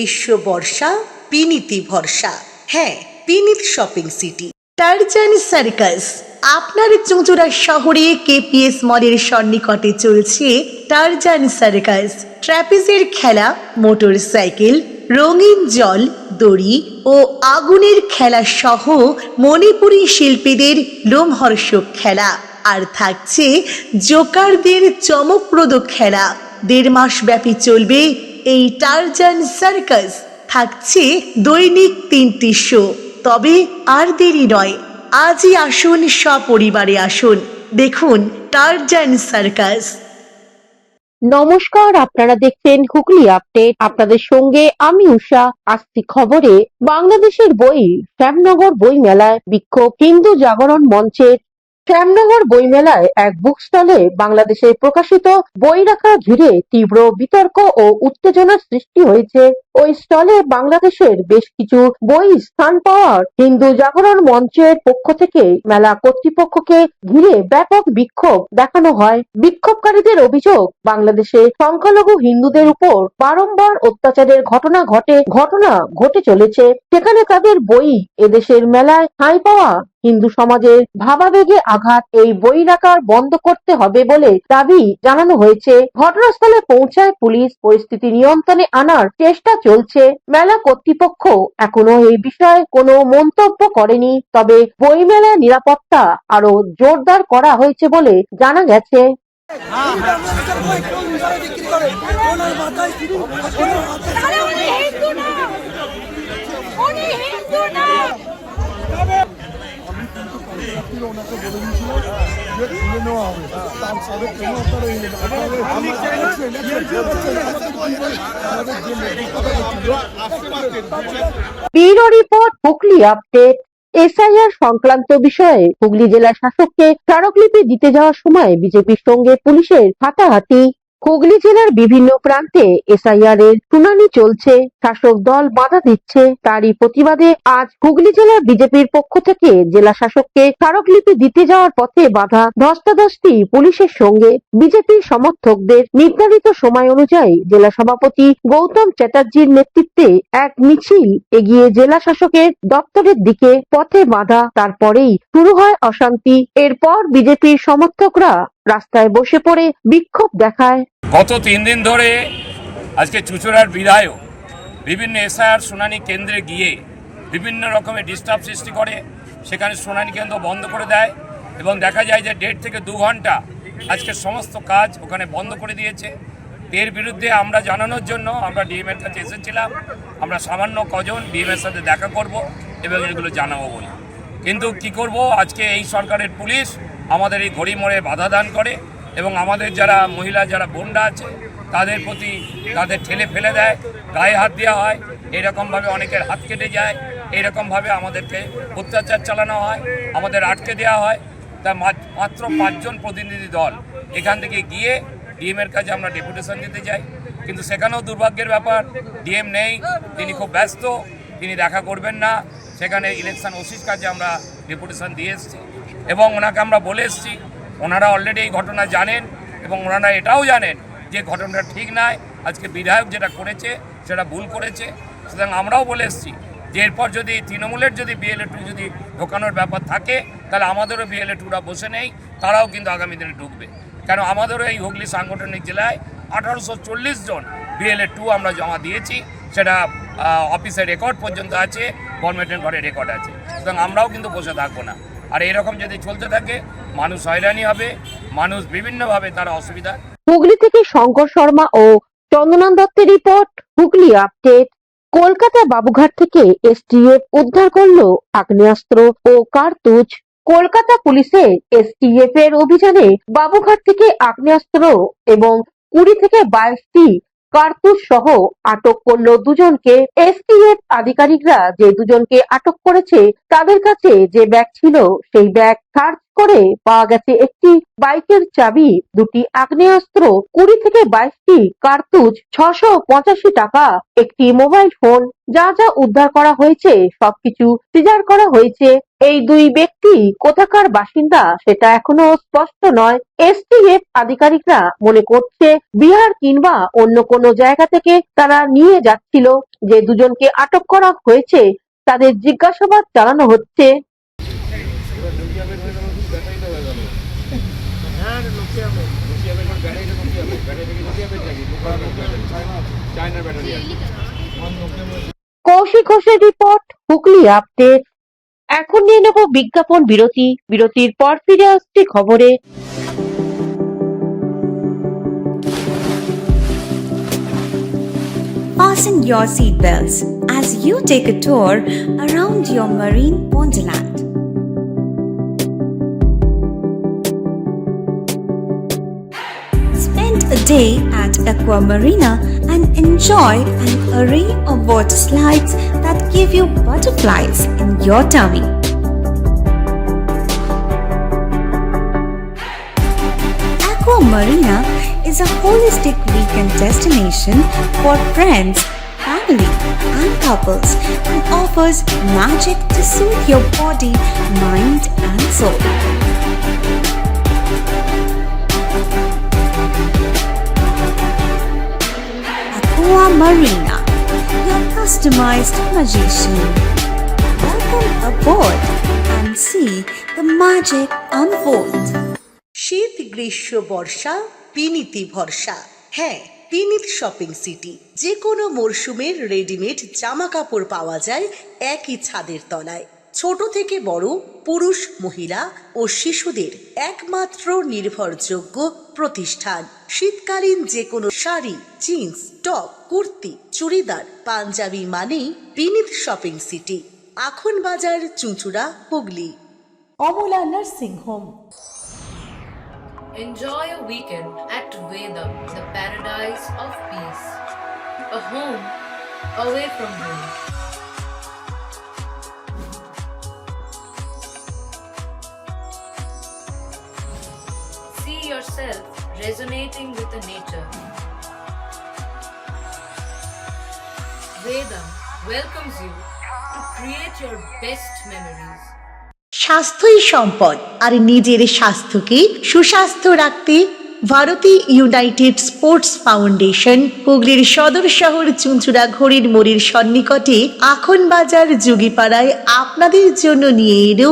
গ্রীষ্ম বর্ষা বিনীতি ভরসা। হ্যাঁ, বিনীত শপিং সিটি। Tarzan circus. আপনার চুঁচুড়া শহরে কেপিএস মলের সন্নিকটে চলছে টারজান সার্কাস। ট্র্যাপিজের খেলা, মোটর সাইকেল, রঙিন জল, দড়ি ও আগুনের খেলা সহ মণিপুরী শিল্পীদের লোমহর্ষক খেলা। আর থাকছে জোকারদের চমকপ্রদ খেলা। 1.5 মাস ব্যাপী চলবে এই টারজান সার্কাস। থাকছে দৈনিক 3টি শো। তবে আর দেরি নয়, আজই আসুন, সপরিবারে আসুন, দেখুন টারজান সার্কাস। নমস্কার, আপনারা দেখছেন হুগলি আপডেট। আপনাদের সঙ্গে আমি উষা। আসছি খবরে। বাংলাদেশের বই শ্যামনগর বই মেলায় বিক্ষোভ। হিন্দু জাগরণ মঞ্চের শ্যামনগর বইমেলায় এক বুক স্টলে বাংলাদেশে প্রকাশিত বই রাখা ঘিরে তীব্র বিতর্ক ও উত্তেজনার সৃষ্টি হয়েছে। ওই স্টলে বাংলাদেশের বেশ কিছু বই স্থান পাওয়ার হিন্দু জাগরণ মঞ্চের পক্ষ থেকে মেলা কর্তৃপক্ষকে ঘিরে ব্যাপক বিক্ষোভ দেখানো হয়। বিক্ষোভকারীদের অভিযোগ, বাংলাদেশে সংখ্যালঘু হিন্দুদের উপর বারংবার অত্যাচারের ঘটনা ঘটে চলেছে। সেখানে তাদের বই এদেশের মেলায় ঠাঁই পাওয়া হিন্দু সমাজের ভাবাবেগে আঘাত। এই বই রাখা বন্ধ করতে হবে বলে দাবি জানানো হয়েছে। ঘটনাস্থলে পৌঁছায় পুলিশ। পরিস্থিতি নিয়ন্ত্রণে আনার চেষ্টা চলছে। মেলা কর্তৃপক্ষ এখনো এই বিষয়ে কোনো মন্তব্য করেনি। তবে বইমেলার নিরাপত্তা আরো জোরদার করা হয়েছে বলে জানা গেছে। ওনাকে বলে দিয়েছিল যে তুলে নেওয়া হবে, তার সাবেক কেন bureau report, Hooghly update. SIR সংক্রান্ত বিষয়ে হুগলি জেলা শাসককে স্মারকলিপি দিতে যাওয়ার সময় বিজেপির সঙ্গে পুলিশের হাতাহাতি। হুগলি জেলার বিভিন্ন প্রান্তে এসআইআর এর শুনানি চলছে। শাসক দল বাধা দিচ্ছে। তারই প্রতিবাদে আজ হুগলি জেলার বিজেপির পক্ষ থেকে জেলা শাসককে স্মারকলিপি দিতে যাওয়ার পথে বাধা ধস্তাধস্তি পুলিশের সঙ্গে বিজেপির সমর্থকদের। নির্ধারিত সময় অনুযায়ী জেলা সভাপতি গৌতম চ্যাটার্জির নেতৃত্বে এক মিছিল এগিয়ে জেলা শাসকের দপ্তরের দিকে। পথে বাধা, তারপরেই শুরু হয় অশান্তি। এরপর বিজেপির সমর্থকরা রাস্তায় বসে পড়ে বিক্ষোভ দেখায়। গত 3 দিন ধরে আজকে চুঁচুড়ার বিধায়ক বিভিন্ন এসআইআর শুনানি কেন্দ্রে গিয়ে বিভিন্ন রকমের ডিস্টার্ব সৃষ্টি করে। সেখানে শুনানি কেন্দ্র বন্ধ করে দেয় এবং দেখা যায় যে 1.5 থেকে 2 ঘন্টা আজকে সমস্ত কাজ ওখানে বন্ধ করে দিয়েছে। এর বিরুদ্ধে আমরা জানানোর জন্য আমরা ডিএমের কাছে এসেছিলাম। আমরা সামান্য কজন ডিএমের সাথে দেখা করব এবং এগুলো জানাবো বলি। কিন্তু কি করব, আজকে এই সরকারের পুলিশ আমাদের এই ঘড়ি মোড়ে বাধা দান করে এবং আমাদের যারা মহিলা যারা বোনরা আছে তাদের প্রতি তাদের ঠেলে ফেলে দেয়, গায়ে হাত দেওয়া হয়, এরকমভাবে অনেকের হাত কেটে যায়, এরকমভাবে আমাদেরকে অত্যাচার চালানো হয়, আমাদের আটকে দেওয়া হয়। তা মাত্র 5 জন প্রতিনিধি দল এখান থেকে গিয়ে ডিএমের কাছে আমরা ডেপুটেশন দিতে যাই, কিন্তু সেখানেও দুর্ভাগ্যের ব্যাপার, ডিএম নেই, তিনি খুব ব্যস্ত, তিনি দেখা করবেন না। সেখানে ইলেকশন ওসির কাছে আমরা ডেপুটেশন দিয়ে এসেছি এবং ওনাকে আমরা বলে এসেছি। ওনারা অলরেডি এই ঘটনা জানেন এবং ওনারা এটাও জানেন যে ঘটনাটা ঠিক নয়। আজকে বিধায়ক যেটা করেছে সেটা ভুল করেছে। সুতরাং আমরাও বলে এসেছি যে এরপর যদি তৃণমূলের যদি BLA-2 যদি ঢোকানোর ব্যাপার থাকে তাহলে আমাদেরও BLA-2রা বসে নেই, তারাও কিন্তু আগামী দিনে ঢুকবে। কেন আমাদেরও এই হুগলি সাংগঠনিক জেলায় 1840 জন BLA-2 আমরা জমা দিয়েছি। সেটা অফিসের রেকর্ড পর্যন্ত আছে, গভর্নমেন্টের ঘরে রেকর্ড আছে। সুতরাং আমরাও কিন্তু বসে থাকবো না। আর এরকম যদি চলতে থাকে মানুষ হয়রানি হবে, মানুষ বিভিন্নভাবে তারা অসুবিধা। হুগলি থেকে শঙ্কর শর্মা ও চন্দনান দত্তের রিপোর্ট, হুগলি আপডেট। কলকাতা বাবুঘাট থেকে STF উদ্ধার করলো আগ্নেয়াস্ত্র ও কার্তুজ। কলকাতা পুলিশের STF এর অভিযানে বাবুঘাট থেকে আগ্নেয়াস্ত্র এবং 20 থেকে 22টি কার্তুজ সহ আটক করলো 2 জনকে। STF আধিকারিকরা যে 2 জনকে আটক করেছে তাদের কাছে যে ব্যাগ ছিল সেই ব্যাগ সার্চ করে পাওয়া গেছে একটি বাইকের চাবি, দুটি আগ্নেয়াস্ত্র, 20 থেকে 22টি কার্তুজ, 685 টাকা, একটি মোবাইল ফোন। যা যা উদ্ধার করা হয়েছে সবকিছু সিজার করা হয়েছে। এই দুই ব্যক্তি কোথাকার বাসিন্দা সেটা এখনো স্পষ্ট নয়। এসটিএফ আধিকারিকরা মনে করছে বিহার কিংবা অন্য কোনো জায়গা থেকে তারা নিয়ে যাচ্ছিল। যে দুজনকে আটক করা হয়েছে তাদের জিজ্ঞাসাবাদ চালানো হচ্ছে। কৌশিক ঘোষের রিপোর্ট, হুগলি আপডেট। এখন নিয়ে নেব বিজ্ঞাপন বিরতি। বিরতির পর ফিরে আসছি খবরে। Fasten your seatbelts as you take a tour around your marine wonderland. Spend a day at Aqua Marina and enjoy an array of water slides that give you butterflies in your tummy. Aqua Marina is a holistic weekend destination for friends, family, and couples and offers magic to soothe your body, mind, and soul. Aqua Marina, your customized magician. Welcome aboard and see the magic unfold. শীত গ্রীষ্ম বর্ষা পিনিতি ভরসা। হ্যাঁ, পিনিত shopping city. যে কোনো মরশুমের readymade জামা কাপড় পাওয়া যায় একই ছাদের তলায়। ছোট থেকে বড়, পুরুষ, মহিলা ও শিশুদের একমাত্র নির্ভরযোগ্য প্রতিষ্ঠান। শীতকালীন যে কোনো শাড়ি, জিন্স, টপ, কুর্তি, চুড়িদার, পাঞ্জাবি মানেই পিনিত শপিং সিটি। আখন বাজার, চুঁচুড়া, Hooghly. Amala nursing home. Enjoy a weekend at Vedam, the paradise of peace. A home away from home. See yourself resonating with the nature. Vedam welcomes you to create your best memories. স্বাস্থ্যই সম্পদ, আর নিজের স্বাস্থ্যকে সুস্বাস্থ্য রাখতে Bharati United sports foundation হুগলির সদর শহর চুঁচুড়া ঘড়ির মোড়ের সন্নিকটে আখন বাজার যুগিপাড়ায় আপনাদের জন্য নিয়ে এলো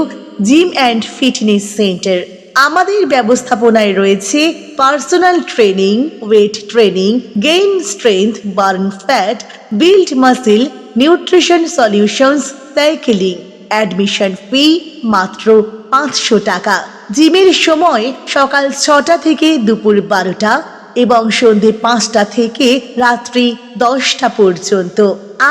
জিম অ্যান্ড ফিটনেস সেন্টার। আমাদের ব্যবস্থাপনায় রয়েছে personal training, weight training, gain strength, burn fat, build muscle, nutrition solutions, cycling. Admission ফি মাত্র 500 টাকা। জিমের সময় সকাল 6টা থেকে দুপুর 12টা এবং সন্ধ্যে 5টা থেকে রাত্রি 10টা পর্যন্ত।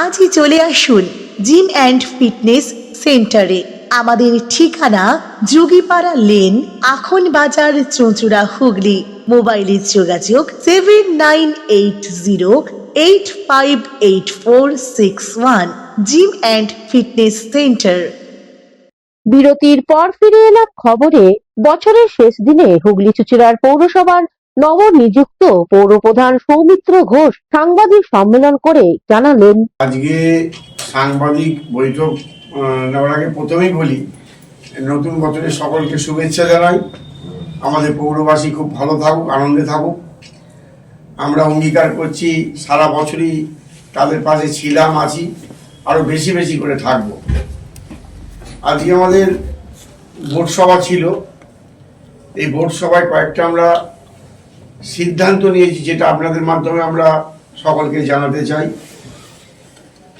আজই চলে আসুন জিম অ্যান্ড ফিটনেস সেন্টারে। আমাদের ঠিকানা যুগিপাড়া লেন, আখন বাজার, চুঁচুড়া, হুগলি। মোবাইলের যোগাযোগ 7980858461। Gym and fitness centre. বিরতির পর ফিরে এলাম খবরে। বছরের শেষ দিনে হুগলি চুঁচুড়ার পৌরসভার নবনিযুক্ত পৌরপ্রধান সৌমিত্র ঘোষ সাংবাদিক সম্মেলন করে জানালেন, আজকে সাংবাদিক বৈঠক নেওয়ার আগে প্রথমেই বলি, নতুন বছরের সকলকে শুভেচ্ছা জানাই। আমাদের পৌরবাসী খুব ভালো থাকুক, আনন্দে থাকুক। আমরা অঙ্গীকার করছি সারা বছরই তাদের পাশে ছিলাম, আছি, আরো বেশি বেশি করে থাকবো। আজকে আমাদের ভোট সভা ছিল। এই ভোট সভায় কয়েকটা আমরা সিদ্ধান্ত নিয়েছি, যেটা আপনাদের মাধ্যমে আমরা সকলকে জানাতে চাই।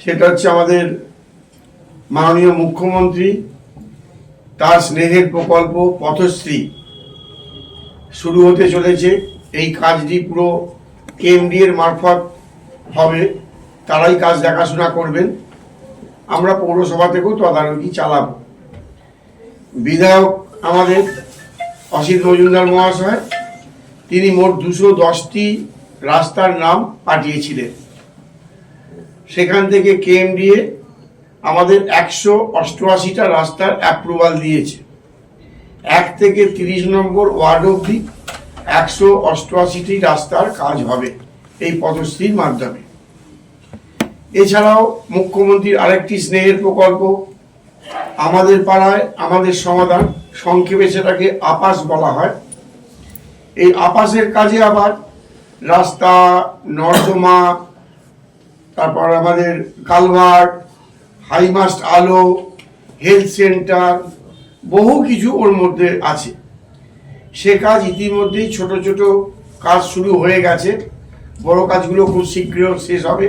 সেটা হচ্ছে আমাদের মাননীয় মুখ্যমন্ত্রী তার স্নেহের প্রকল্প পথশ্রী শুরু হতে চলেছে। এই কাজটি পুরো কেএমডি এর মারফত হবে, তারাই কাজ দেখাশোনা করবেন। আমরা পৌরসভা থেকেও তদারকি চালাবো। বিধায়ক আমাদের অসিত মজুমদার মহাশয়, তিনি মোট 210টি রাস্তার নাম পাঠিয়েছিলেন। সেখান থেকে কেএমডিএ আমাদের 188টা রাস্তার অ্যাপ্রুভাল দিয়েছে। 1 থেকে 30 নম্বর ওয়ার্ড অবধি 188টি রাস্তার কাজ হবে এই পথশ্রীর মাধ্যমে। এছাড়াও মুখ্যমন্ত্রীর আরেকটি স্নেহের প্রকল্প আমাদের পাড়ায় আমাদের সমাধান, সংক্ষেপে সেটাকে আপাস বলা হয়। এই আপাসের কাজে আবার রাস্তা, নর্দমা, তারপর আমাদের কালভার্ট, হাইমাস্ট আলো, হেলথ সেন্টার, বহু কিছু ওর মধ্যে আছে। সে কাজ ইতিমধ্যেই ছোট ছোট কাজ শুরু হয়ে গেছে, বড় কাজগুলো খুব শীঘ্র শেষ হবে।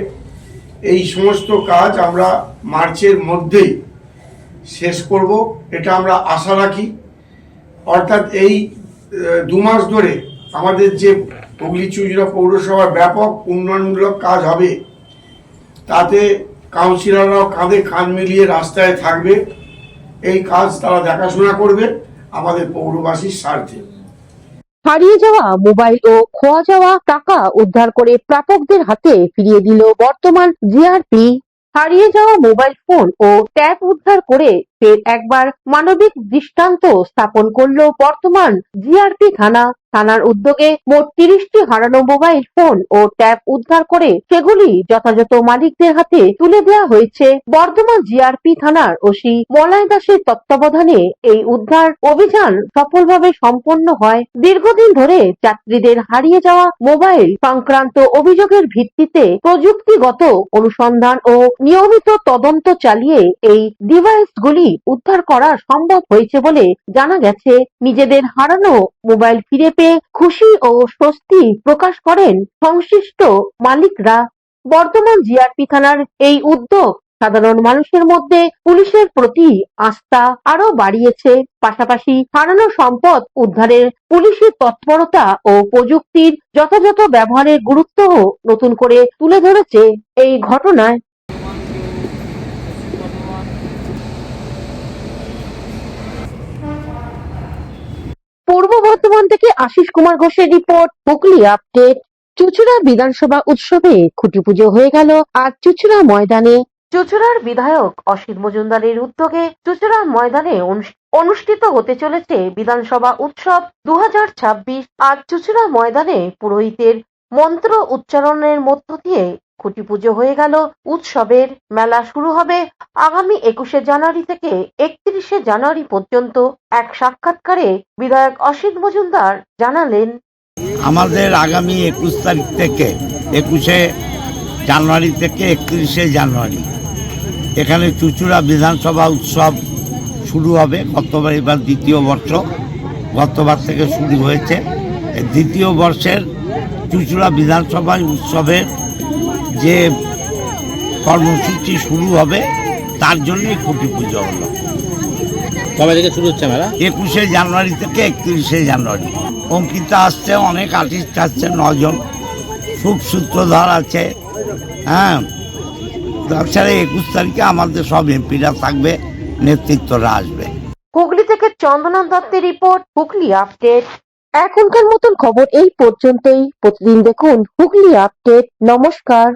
এই সমস্ত কাজ আমরা মার্চের মধ্যেই শেষ করব, এটা আমরা আশা রাখি। অর্থাৎ এই 2 মাস ধরে আমাদের যে হুগলি চুঁচুড়া পৌরসভার ব্যাপক উন্নয়নমূলক কাজ হবে, তাতে কাউন্সিলররাও কাঁধে কাঁধ মিলিয়ে রাস্তায় থাকবে। এই কাজ তারা দেখাশোনা করবে আমাদের পৌরবাসীর স্বার্থে। হারিয়ে যাওয়া মোবাইল ও খোয়া যাওয়া টাকা উদ্ধার করে প্রাপকদের হাতে ফিরিয়ে দিল বর্তমান জিআরপি। হারিয়ে যাওয়া মোবাইল ফোন ও ট্যাব উদ্ধার করে ফের একবার মানবিক দৃষ্টান্ত স্থাপন করলো বর্তমান জিআরপি থানার উদ্যোগে মোট 30টি হারানো মোবাইল ফোন ও ট্যাব উদ্ধার করে সেগুলি যথাযথ মালিকদের হাতে তুলে দেওয়া হয়েছে। বর্ধমান জিআরপি থানার ওসি মলয় দাসের তত্ত্বাবধানে এই উদ্ধার অভিযান সফলভাবে সম্পন্ন হয়। দীর্ঘদিন ধরে যাত্রীদের হারিয়ে যাওয়া মোবাইল সংক্রান্ত অভিযোগের ভিত্তিতে প্রযুক্তিগত অনুসন্ধান ও নিয়মিত তদন্ত চালিয়ে এই ডিভাইসগুলি উদ্ধার করা সম্ভব হয়েছে বলে জানা গেছে। নিজেদের হারানো মোবাইল ফিরে পেয়ে খুশি ও স্বস্তি প্রকাশ করেন সংশ্লিষ্ট মালিকরা। বর্তমান জিআরপি থানার এই উদ্যোগ সাধারণ মানুষের মধ্যে পুলিশের প্রতি আস্থা আরো বাড়িয়েছে, পাশাপাশি হারানো সম্পদ উদ্ধারের পুলিশি তৎপরতা ও প্রযুক্তির যথাযথ ব্যবহারের গুরুত্বও নতুন করে তুলে ধরেছে এই ঘটনায়। পূর্ব বর্ধমান থেকে আশিস কুমার ঘোষের রিপোর্ট, হুগলি আপডেট। চুঁচুড়া বিধানসভা উৎসবে খুঁটি পুজো হয়ে গেল আজ চুঁচুড়া ময়দানে। চুঁচুড়ার বিধায়ক অসিত মজুমদারের উদ্যোগে চুঁচুড়া ময়দানে অনুষ্ঠিত হতে চলেছে বিধানসভা উৎসব 2026। আজ চুঁচুড়া ময়দানে পুরোহিতের মন্ত্র উচ্চারণের মধ্য দিয়ে খুঁটি পুজো হয়ে গেল। উৎসবের মেলা শুরু হবে আগামী 21শে জানুয়ারি থেকে 31শে জানুয়ারি পর্যন্ত। এক সাক্ষাৎকারে বিধায়ক অসিত মজুমদার জানালেন, আমাদের আগামী 21 তারিখ থেকে 21শে জানুয়ারি থেকে 31শে জানুয়ারি এখানে চুঁচুড়া বিধানসভা উৎসব শুরু হবে। গতবার, এবার দ্বিতীয় বর্ষ, গতবার থেকে শুরু হয়েছে। দ্বিতীয় বর্ষের চুঁচুড়া বিধানসভা উৎসবের যে কর্মসূচি শুরু হবে তার জন্যই খুঁটি পুজো হলো। কবে থেকে শুরু হচ্ছে মেলা? 21শে জানুয়ারি থেকে 31শে জানুয়ারি। অঙ্কিতা আসছে, অনেক আর্টিস্ট আসছে, 9 জন, খুব সূত্রধর আছে। হ্যাঁ, তাছাড়া 21 তারিখে আমাদের সব এমপিরা থাকবে, নেতৃত্বরা আসবে। হুগলি থেকে চন্দনা দত্তের রিপোর্ট, হুগলি আপডেট। এখনকার মতন খবর এই পর্যন্তই। প্রতিদিন দেখুন হুগলি আপডেট। নমস্কার।